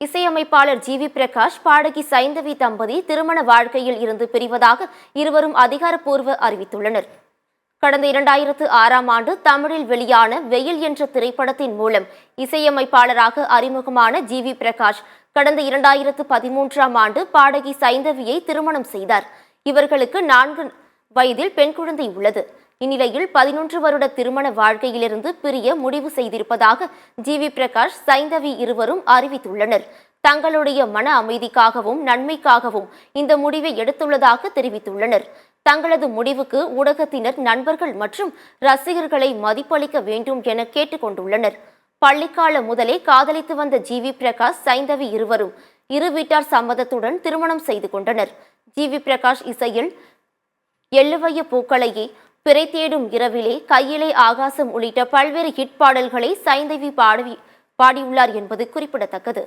இசையமைப்பாளர் ஜி.வி. பிரகாஷ், பாடகி சைந்தவி தம்பதி திருமண வாழ்க்கையில் இருந்து பிரிவதாக இருவரும் அதிகாரப்பூர்வ அறிவித்துள்ளனர். கடந்த 2006ஆம் ஆண்டு தமிழில் வெளியான வெயில் என்ற திரைப்படத்தின் மூலம் இசையமைப்பாளராக அறிமுகமான ஜி.வி. பிரகாஷ் கடந்த 2013ஆம் ஆண்டு பாடகி சைந்தவியை திருமணம் செய்தார். இவர்களுக்கு 4 வயதில் பெண் குழந்தை உள்ளது. இந்நிலையில் 11 வருட திருமண வாழ்க்கையிலிருந்து பிரிய முடிவு செய்திருப்பதாக ஜி.வி. பிரகாஷ், சைந்தவி இருவரும் அறிவித்துள்ளனர். தங்களுடைய மன அமைதிக்காகவும் நன்மைக்காகவும் இந்த முடிவை எடுத்துள்ளதாக தெரிவித்துள்ளனர். தங்களது முடிவுக்கு ஊடகத்தினர், நண்பர்கள் மற்றும் ரசிகர்களை மதிப்பளிக்க வேண்டும் என கேட்டுக் கொண்டுள்ளனர். பள்ளிக்கால முதலே காதலித்து வந்த ஜி.வி. பிரகாஷ், சைந்தவி இருவரும் இரு வீட்டார் சம்மதத்துடன் திருமணம் செய்து கொண்டனர். ஜி.வி. பிரகாஷ் இசையில் எள்ளுவைய பூக்களையே, பிறை தேடும் இரவிலே, கையிலே ஆகாசம் உள்ளிட்ட பல்வேறு ஹிட் பாடல்களை சைந்தவி பாடியுள்ளார் என்பது குறிப்பிடத்தக்கது.